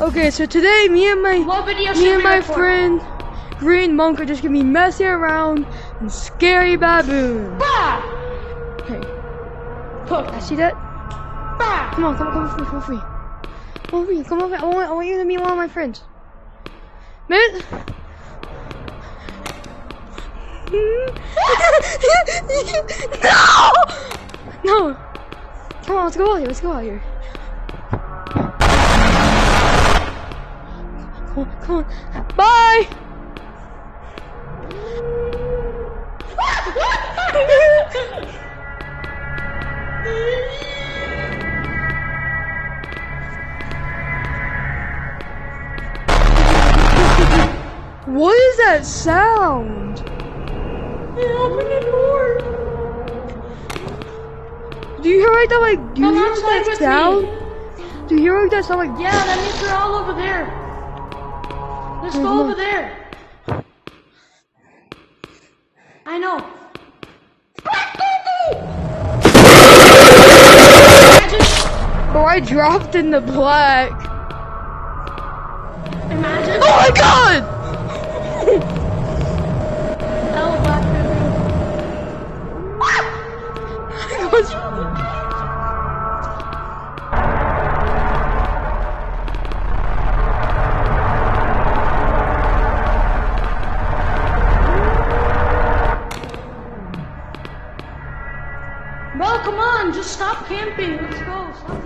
Okay, so today me and my friend Green Monk are just gonna be messing around in Scary Baboon. Bah! Okay. Hook. I see that? Bah! Come on free. Come on free. I want you to meet one of my friends. Man. No! Come on, let's go out here. Come on. Bye! What is that sound? Open the door. Do you hear like that? Do you Come hear outside that with sound? me. Do you hear like that sound? Yeah, that means they're all over there. Let's go over there. I know. Oh, I dropped in the black. Imagine. Oh my god! Oh, black What's Bro, come on, just stop camping. Let's go. Stop.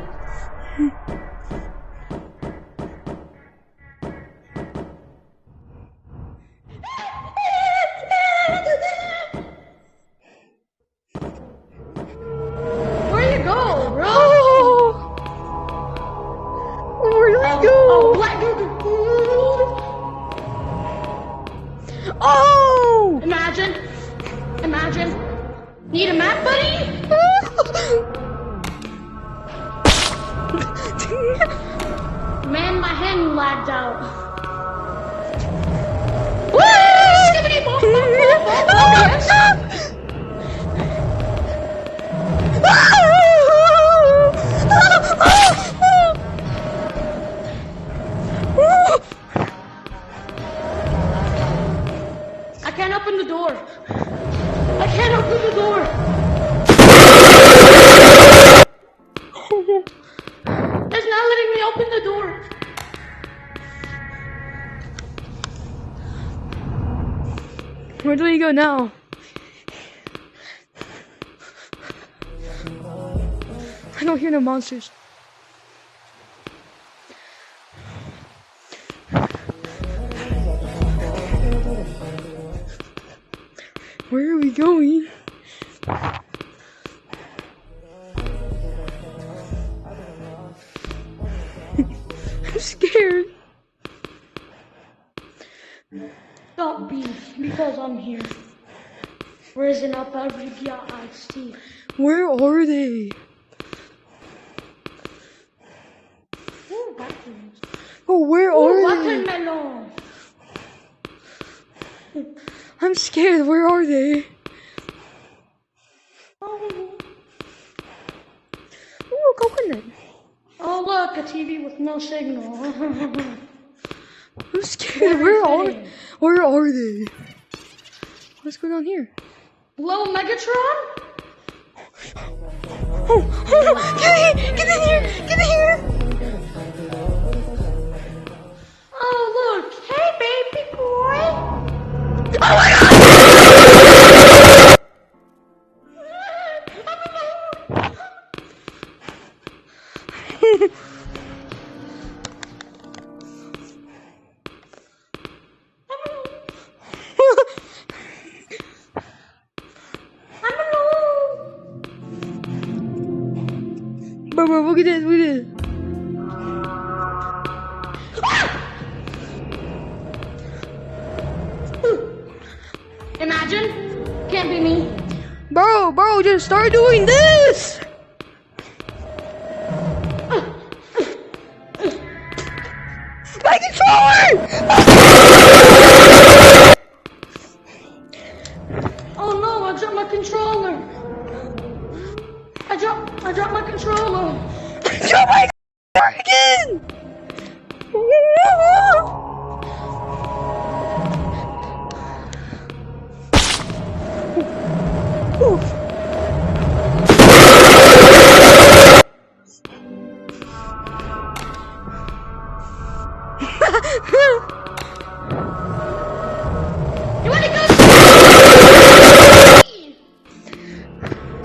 Where you go, bro? Where do we go? Oh! Imagine. Need a map, buddy? Man, my hand lagged out. I can't open the door. It's not letting me open the door. Where do we go now? I don't hear no monsters. Where are we going? I'm scared. Don't be, because I'm here. Raising up every iced tea. Where are they? Ooh, bathrooms. Oh, where are they? Watermelon. I'm scared. Where are they? Ooh, coconut. Oh, look, a TV with no signal. I'm scared. Where are they? What's going on here? Little Megatron? Oh, get in here! Oh, look. Hey, baby boy. Oh my god! Bro, look at this, Imagine. Can't be me. Bro, just start doing this! My controller! Oh no, I dropped my controller. I dropped my controller. I dropped my controller again! You wanna go?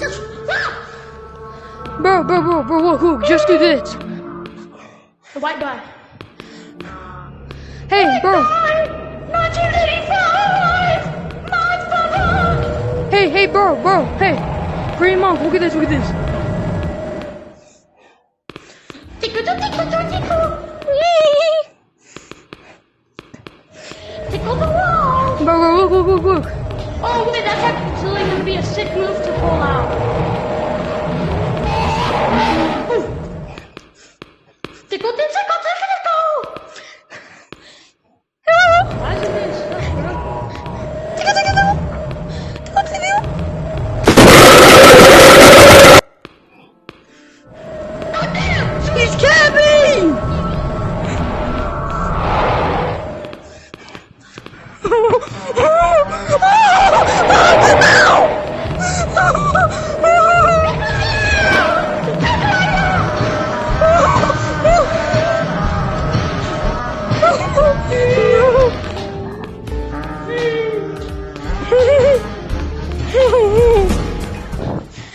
Just stop! Bro, look, just do this. The white guy. Hey, bro. 1985! My father! Hey, bro, hey. Green monk, look at this. Tickle. Tickle the wall! Bro, look. Oh wait, that's actually gonna be a sick move to pull out. Tickle. Why is it being stuck, bro? Oh damn! He's camping!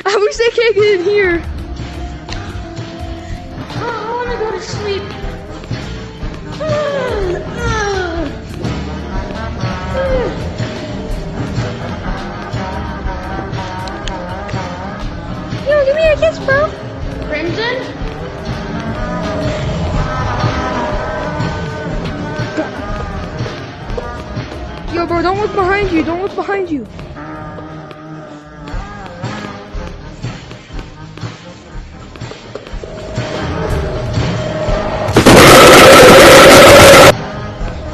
I wish they can't get in here. Oh, I wanna go to sleep. Yo, give me a kiss, bro. Crimson? Yo, bro, don't look behind you.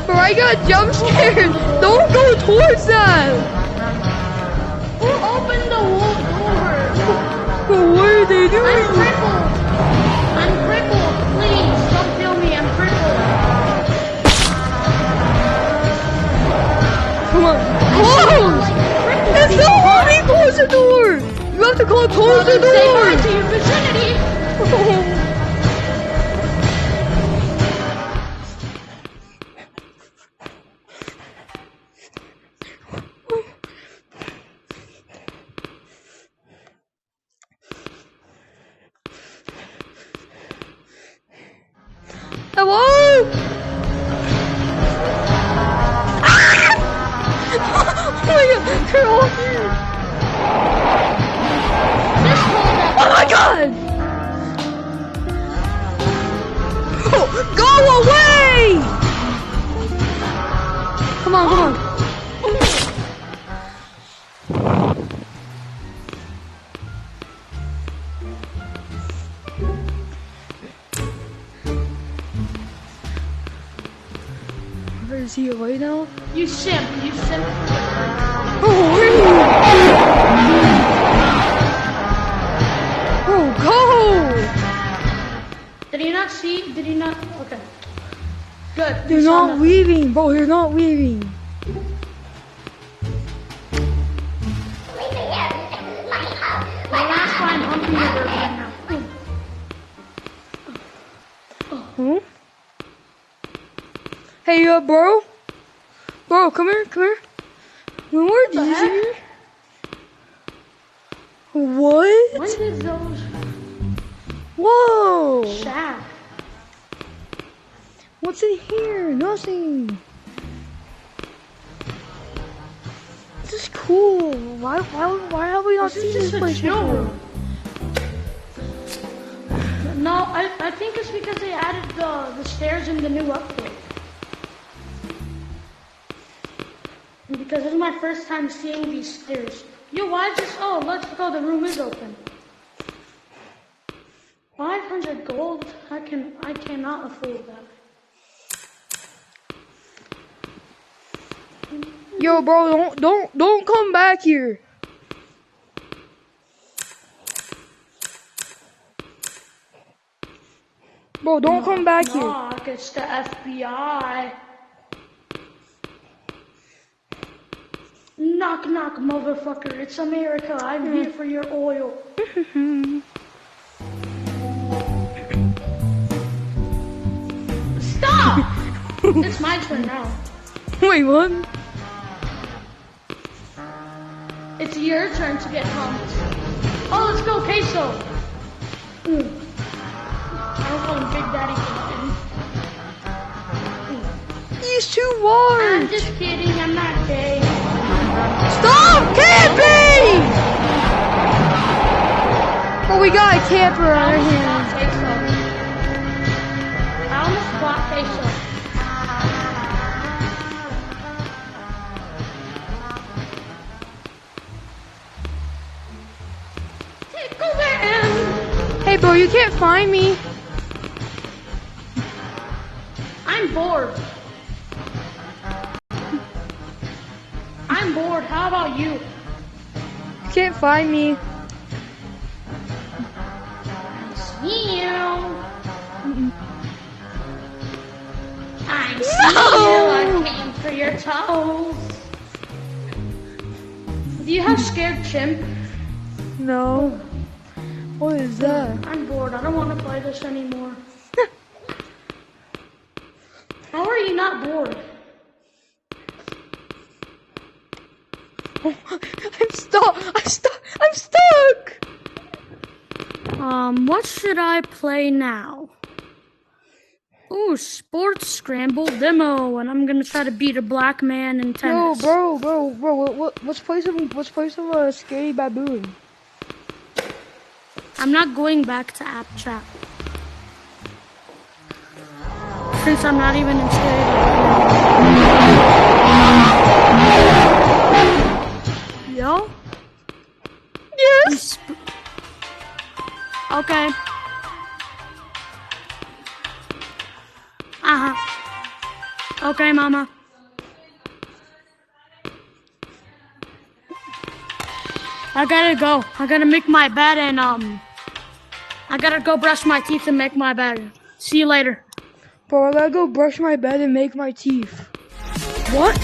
Bro, I got jump scared. Don't go towards that. Who opened the wall door? Bro, what are they doing? I'm crippled. Please, don't kill me. I'm crippled. Come on. Close! It's not let me close the door! You have to close the Say bye door! to your vicinity. Hello? Oh my god, they're all here! Oh my god! Oh, go away! Come on. Where is he away now? You simp. Oh, really? Oh, go! Did he not see? Okay. Good. They're not leaving, bro. They're not leaving. My last time humping the bird right now. Huh? Hey, bro. Bro, come here. Where did you see? What? When did those Whoa! shack? What's in here? Nothing. This is cool. Why have we not seen this place before? No, I think it's because they added the stairs in the new update. And because it's my first time seeing these stairs. Yo, why just, oh, let's go, the room is open. 500 gold? I cannot afford that. Yo, bro, don't come back here. Bro, don't come back here. Knock, it's the FBI. Knock, knock, motherfucker. It's America. I'm here for your oil. Stop! It's my turn now. Wait, what? It's your turn to get pumped. Oh, let's go, Queso. I don't call him Big Daddy for He's too large. I'm just kidding, I'm not gay. Stop camping! Oh, we got a camper on our hands. I almost bought Queso. Hey, bro, you can't find me. I'm bored. I'm bored. How about you? You can't find me. See you. I see No! you. I came for your toes. Do you have scared chimp? No. What is that? I'm bored. I don't want to play this anymore. How are you not bored? I'm stuck. I'm stuck. What should I play now? Ooh, sports scramble demo, and I'm gonna try to beat a black man in tennis. Yo, bro. Let's play some scary baboon. I'm not going back to app chat. Since I'm not even in scary. Yo? Yes. Okay. Okay, mama. I gotta go. I gotta make my bed and I gotta go brush my teeth and make my bed. See you later. Bro, I gotta go brush my bed and make my teeth. What?